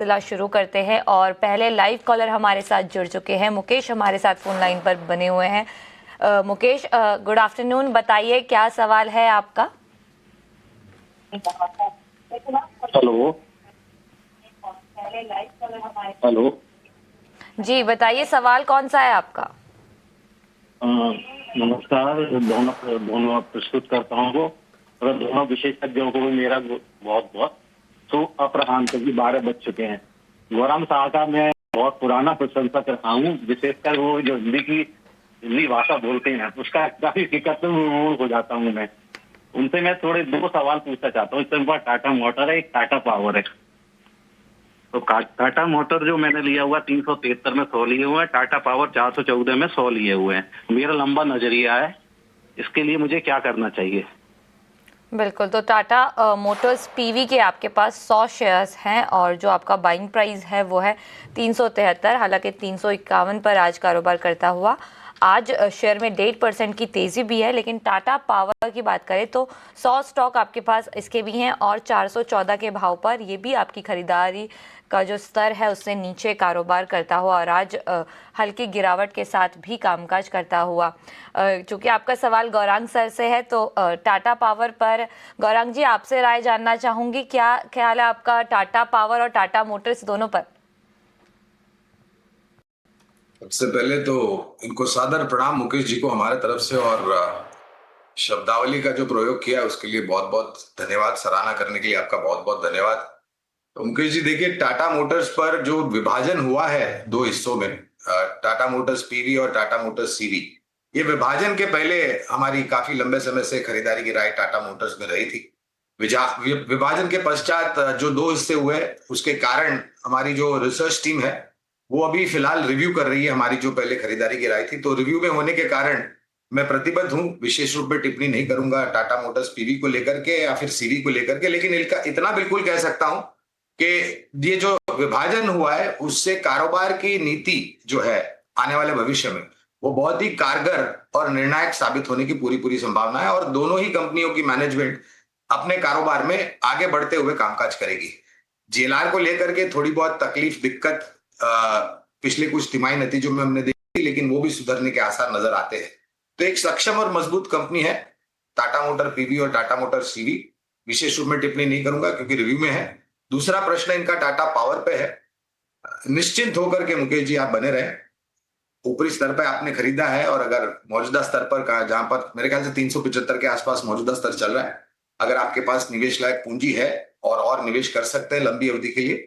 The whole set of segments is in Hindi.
सिलसिला शुरू करते हैं और पहले लाइव कॉलर हमारे साथ जुड़ चुके हैं। मुकेश हमारे साथ फोन लाइन पर बने हुए हैं। Mukesh, good afternoon. बताइए क्या सवाल है आपका। हेलो हेलो जी बताइए, सवाल कौन सा है आपका। नमस्कार। दोनों प्रस्तुत करता हूँ और दोनों विशेषज्ञों को भी मेरा बहुत बहुत शुभ अपराह्न की 12 बज चुके हैं। गौरांग शाह का मैं बहुत पुराना प्रशंसक रहा हूँ, विशेषकर वो जो हिंदी भाषा बोलते हैं उसका काफी हकीकत में हो जाता हूँ मैं। उनसे मैं थोड़े 2 सवाल पूछना चाहता हूँ। इसमें टाटा मोटर है, एक टाटा पावर है। तो टाटा मोटर जो मैंने लिया हुआ 373 में 100 लिए हुए हैं, टाटा पावर 414 में 100 लिए हुए हैं। मेरा लंबा नजरिया है, इसके लिए मुझे क्या करना चाहिए? बिल्कुल, तो टाटा मोटर्स पीवी के आपके पास 100 शेयर्स हैं और जो आपका बाइंग प्राइस है वो है 373। हालांकि 351 पर आज कारोबार करता हुआ। आज शेयर में 1.5% की तेज़ी भी है, लेकिन टाटा पावर की बात करें तो 100 स्टॉक आपके पास इसके भी हैं और 414 के भाव पर ये भी आपकी खरीदारी का जो स्तर है उससे नीचे कारोबार करता हुआ और आज हल्की गिरावट के साथ भी कामकाज करता हुआ। चूँकि आपका सवाल गौरांग सर से है तो टाटा पावर पर गौरांग जी आपसे राय जानना चाहूँगी, क्या ख्याल है आपका टाटा पावर और टाटा मोटर्स दोनों पर। सबसे पहले तो इनको सादर प्रणाम मुकेश जी को हमारे तरफ से, और शब्दावली का जो प्रयोग किया उसके लिए बहुत बहुत धन्यवाद। सराहना करने के लिए आपका बहुत बहुत धन्यवाद। तो मुकेश जी देखिए, टाटा मोटर्स पर जो विभाजन हुआ है 2 हिस्सों में, टाटा मोटर्स पीवी और टाटा मोटर्स सीवी, ये विभाजन के पहले हमारी काफी लंबे समय से खरीदारी की राय टाटा मोटर्स में रही थी। विभाजन के पश्चात जो 2 हिस्से हुए उसके कारण हमारी जो रिसर्च टीम है वो अभी फिलहाल रिव्यू कर रही है हमारी जो पहले खरीदारी की राय थी। तो रिव्यू में होने के कारण मैं प्रतिबद्ध हूं, विशेष रूप में टिप्पणी नहीं करूंगा टाटा मोटर्स पीवी को लेकर के या फिर सीवी को लेकर के, लेकिन इनका इतना बिल्कुल कह सकता हूं कि ये जो विभाजन हुआ है उससे कारोबार की नीति जो है आने वाले भविष्य में वो बहुत ही कारगर और निर्णायक साबित होने की पूरी पूरी संभावना है, और दोनों ही कंपनियों की मैनेजमेंट अपने कारोबार में आगे बढ़ते हुए कामकाज करेगी। जेएलआर को लेकर के थोड़ी बहुत तकलीफ दिक्कत पिछले कुछ तिमाही नतीजों में हमने देखी, लेकिन वो भी सुधरने के आसार नजर आते हैं। तो एक सक्षम और मजबूत कंपनी है टाटा मोटर पीवी और टाटा मोटर सीवी। विशेष रूप में टिप्पणी नहीं करूंगा क्योंकि रिव्यू में है। दूसरा प्रश्न इनका टाटा पावर पे है। निश्चिंत होकर के मुकेश जी आप बने रहे। ऊपरी स्तर पर आपने खरीदा है और अगर मौजूदा स्तर पर जहां पर मेरे ख्याल से 375 के आसपास मौजूदा स्तर चल रहा है, अगर आपके पास निवेश लायक पूंजी है और निवेश कर सकते हैं लंबी अवधि के लिए,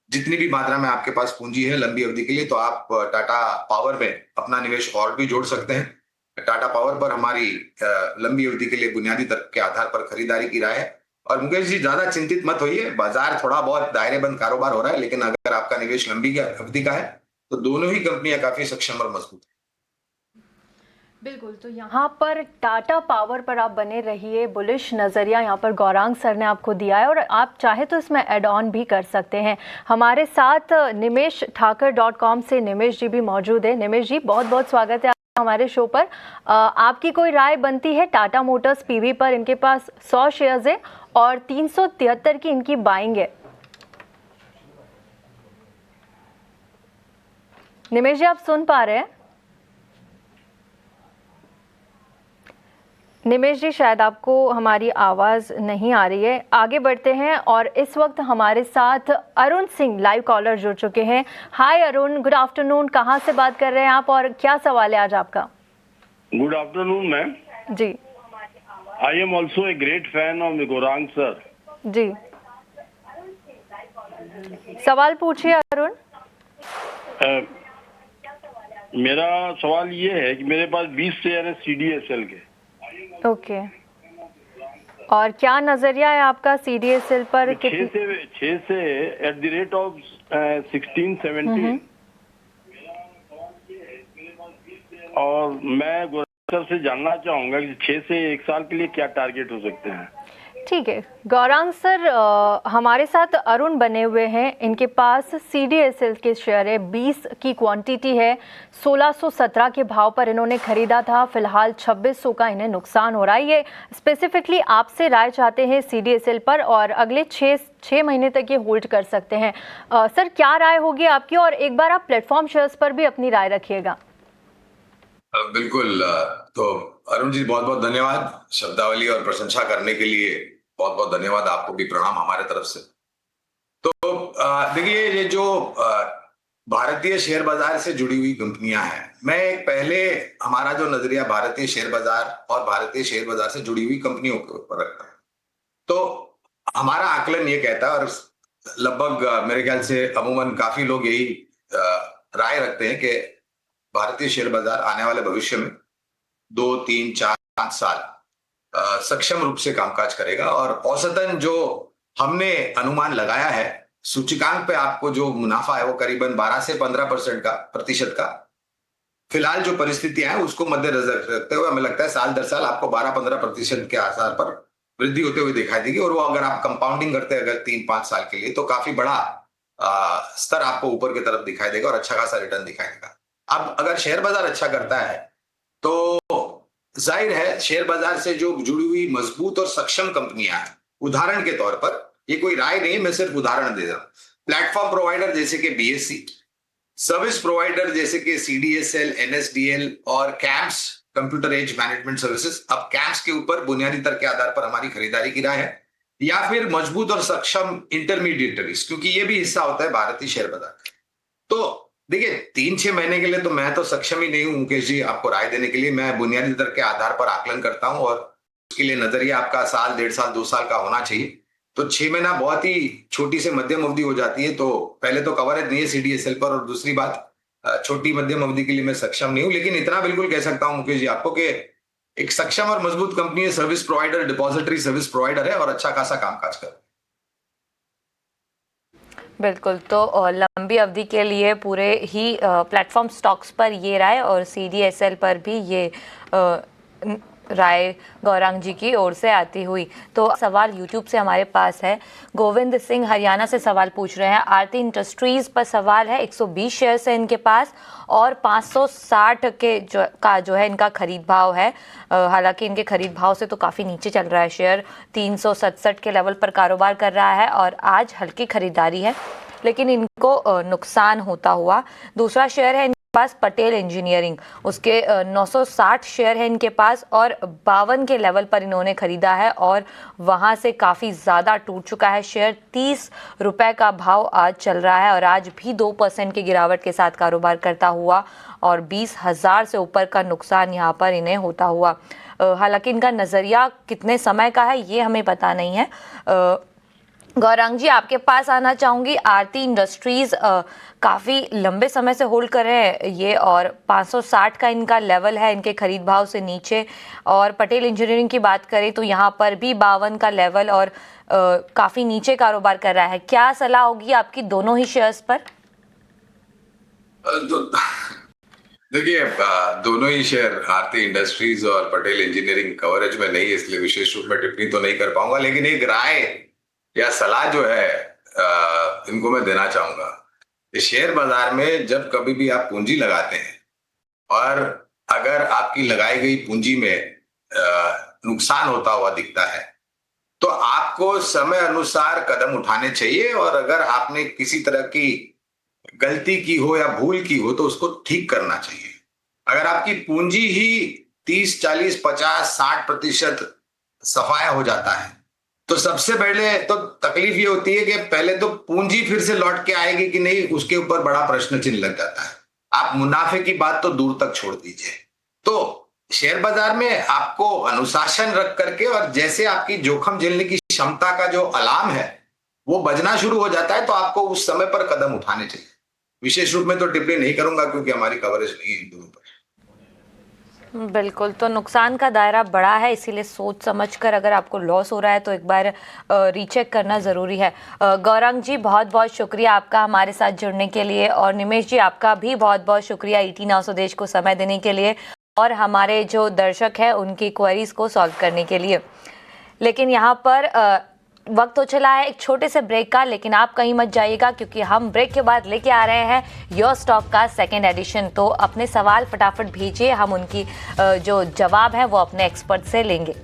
जितनी भी मात्रा में आपके पास पूंजी है लंबी अवधि के लिए, तो आप टाटा पावर में अपना निवेश और भी जोड़ सकते हैं। टाटा पावर पर हमारी लंबी अवधि के लिए बुनियादी तर्क के आधार पर खरीदारी की राय है। और मुकेश जी ज्यादा चिंतित मत होइए, बाजार थोड़ा बहुत दायरेबंद कारोबार हो रहा है, लेकिन अगर आपका निवेश लंबी अवधि का है तो दोनों ही कंपनियां काफी सक्षम और मजबूत है। बिल्कुल, तो यहाँ पर टाटा पावर पर आप बने रहिए। बुलिश नज़रिया यहाँ पर गौरांग सर ने आपको दिया है और आप चाहे तो इसमें ऐड ऑन भी कर सकते हैं। हमारे साथ निमेश ठाकर.com से निमेश जी भी मौजूद है। निमेश जी बहुत बहुत स्वागत है हमारे शो पर। आपकी कोई राय बनती है टाटा मोटर्स पीवी पर? इनके पास 100 शेयर्स है और 373 की इनकी बाइंग है। निमेश जी आप सुन पा रहे हैं? निमेश जी शायद आपको हमारी आवाज़ नहीं आ रही है। आगे बढ़ते हैं और इस वक्त हमारे साथ अरुण सिंह लाइव कॉलर जुड़ चुके हैं। हाय अरुण, गुड आफ्टरनून। कहाँ से बात कर रहे हैं आप और क्या सवाल है आज आपका? Good afternoon ma'am ji. I am also a great fan of Gaurang sir. जी, सवाल पूछिए अरुण। मेरा सवाल ये है कि मेरे पास 20 शेयर है CDSL के। ओके, और क्या नजरिया है आपका CDSL पर? 6 से एट द रेट ऑफ 16-17। और मैं गौरांग सर से जानना चाहूंगा कि 6 से 1 साल के लिए क्या टारगेट हो सकते हैं। ठीक है गौरांग सर, हमारे साथ अरुण बने हुए हैं। इनके पास CDSL के शेयर है, 20 की क्वांटिटी है, 1617 के भाव पर इन्होंने खरीदा था। फिलहाल 2600 का इन्हें नुकसान हो रहा है। ये स्पेसिफिकली आपसे राय चाहते हैं CDSL पर, और अगले 6 महीने तक ये होल्ड कर सकते हैं। सर क्या राय होगी आपकी, और एक बार आप प्लेटफॉर्म शेयर्स पर भी अपनी राय रखिएगा। बिल्कुल। तो अरुण जी बहुत बहुत धन्यवाद शब्दावली और प्रशंसा करने के लिए। बहुत बहुत धन्यवाद, आपको भी प्रणाम हमारे तरफ से। तो देखिए, ये जो भारतीय शेयर बाजार से जुड़ी हुई कंपनियां हैं, मैं एक पहले हमारा जो नजरिया भारतीय शेयर बाजार और भारतीय शेयर बाजार से जुड़ी हुई कंपनियों के ऊपर रखता है, तो हमारा आकलन ये कहता है, और लगभग मेरे ख्याल से अमूमन काफी लोग यही राय रखते हैं कि भारतीय शेयर बाजार आने वाले भविष्य में 2, 3, 4, 5 साल सक्षम रूप से कामकाज करेगा। और औसतन जो हमने अनुमान लगाया है, सूचकांक पे आपको जो मुनाफा है वो करीबन 12 से 15% का प्रतिशत का फिलहाल जो परिस्थितियां हैं उसको मद्देनजर रखते हुए हमें लगता है साल दर साल आपको 12-15% के आधार पर वृद्धि होते हुए दिखाई देगी। और वो अगर आप कंपाउंडिंग करते हैं अगर 3-5 साल के लिए, तो काफी बड़ा स्तर आपको ऊपर की तरफ दिखाई देगा और अच्छा खासा रिटर्न दिखाई देगा। अब अगर शेयर बाजार अच्छा करता है तो जाहिर है शेयर बाजार से जो जुड़ी हुई मजबूत और सक्षम कंपनियां हैं, उदाहरण के तौर पर, ये कोई राय नहीं, मैं सिर्फ उदाहरण दे रहा हूं, प्लेटफॉर्म प्रोवाइडर जैसे कि BSE, सर्विस प्रोवाइडर जैसे कि CDSL, NSDL और CAMS computer age management services. अब कैम्प्स के ऊपर बुनियादी तर्क के आधार पर हमारी खरीदारी की राय है, या फिर मजबूत और सक्षम इंटरमीडिएटरीज, क्योंकि ये भी हिस्सा होता है भारतीय शेयर बाजार का। तो देखिए 3-6 महीने के लिए तो मैं तो सक्षम ही नहीं हूं मुकेश जी आपको राय देने के लिए। मैं बुनियादी तर्क के आधार पर आकलन करता हूं, और उसके लिए नजरिया आपका साल, 1.5 साल, 2 साल का होना चाहिए। तो 6 महीना बहुत ही छोटी से मध्यम अवधि हो जाती है। तो पहले तो कवरेज नहीं है CDSL पर, और दूसरी बात छोटी मध्यम अवधि के लिए मैं सक्षम नहीं हूं। लेकिन इतना बिल्कुल कह सकता हूं मुकेश जी आपको कि एक सक्षम और मजबूत कंपनी है, service provider, depository service provider है, और अच्छा खासा कामकाज कर रहा है। बिल्कुल, तो लंबी अवधि के लिए पूरे ही प्लेटफॉर्म स्टॉक्स पर ये राय, और CDSL पर भी ये राय गौरांग जी की ओर से आती हुई। तो सवाल YouTube से हमारे पास है, गोविंद सिंह हरियाणा से सवाल पूछ रहे हैं। आरती इंडस्ट्रीज पर सवाल है, 120 शेयर्स है इनके पास, और 560 के जो है इनका खरीद भाव है। हालांकि इनके खरीद भाव से तो काफ़ी नीचे चल रहा है शेयर, 367 के लेवल पर कारोबार कर रहा है, और आज हल्की खरीदारी है, लेकिन इनको नुकसान होता हुआ। दूसरा शेयर है पास पटेल इंजीनियरिंग, उसके 960 शेयर है इनके पास, और 52 के लेवल पर इन्होंने खरीदा है, और वहां से काफ़ी ज़्यादा टूट चुका है शेयर। 30 रुपए का भाव आज चल रहा है, और आज भी 2% की गिरावट के साथ कारोबार करता हुआ, और 20,000 से ऊपर का नुकसान यहाँ पर इन्हें होता हुआ। हालांकि इनका नज़रिया कितने समय का है ये हमें पता नहीं है। गौरांग जी आपके पास आना चाहूँगी। आरती इंडस्ट्रीज़ काफ़ी लंबे समय से होल्ड कर रहे हैं ये, और 560 का इनका लेवल है इनके खरीद भाव से नीचे। और पटेल इंजीनियरिंग की बात करें तो यहाँ पर भी 52 का लेवल, और काफ़ी नीचे कारोबार कर रहा है। क्या सलाह होगी आपकी दोनों ही शेयर्स पर? देखिए, दोनों ही शेयर आरती इंडस्ट्रीज और पटेल इंजीनियरिंग कवरेज में नहीं है, इसलिए विशेष रूप में टिप्पणी तो नहीं कर पाऊंगा। लेकिन एक राय या सलाह जो है इनको मैं देना चाहूंगा। इस शेयर बाजार में जब कभी भी आप पूंजी लगाते हैं, और अगर आपकी लगाई गई पूंजी में नुकसान होता हुआ दिखता है, तो आपको समय अनुसार कदम उठाने चाहिए। और अगर आपने किसी तरह की गलती की हो या भूल की हो तो उसको ठीक करना चाहिए। अगर आपकी पूंजी ही 30, 40, 50, 60% सफाया हो जाता है, तो सबसे पहले तो तकलीफ ये होती है कि पहले तो पूंजी फिर से लौट के आएगी कि नहीं, उसके ऊपर बड़ा प्रश्न चिन्ह लग जाता है। आप मुनाफे की बात तो दूर तक छोड़ दीजिए। तो शेयर बाजार में आपको अनुशासन रख करके, और जैसे आपकी जोखिम झेलने की क्षमता का जो अलार्म है वो बजना शुरू हो जाता है, तो आपको उस समय पर कदम उठाने चाहिए। विशेष रूप में तो टिप्पणी नहीं करूंगा क्योंकि हमारी कवरेज नहीं है इन दोनों पर। बिल्कुल, तो नुकसान का दायरा बड़ा है, इसीलिए सोच समझकर अगर आपको लॉस हो रहा है तो एक बार रीचेक करना ज़रूरी है। गौरांग जी बहुत बहुत शुक्रिया आपका हमारे साथ जुड़ने के लिए, और निमेश जी आपका भी बहुत बहुत शुक्रिया ET Now स्वदेश को समय देने के लिए, और हमारे जो दर्शक हैं उनकी क्वेरीज को सॉल्व करने के लिए। लेकिन यहाँ पर वक्त तो चला है एक छोटे से ब्रेक का, लेकिन आप कहीं मत जाइएगा क्योंकि हम ब्रेक के बाद लेके आ रहे हैं योर स्टॉक का सेकेंड एडिशन। तो अपने सवाल फटाफट भेजिए, हम उनकी जो जवाब है वो अपने एक्सपर्ट से लेंगे।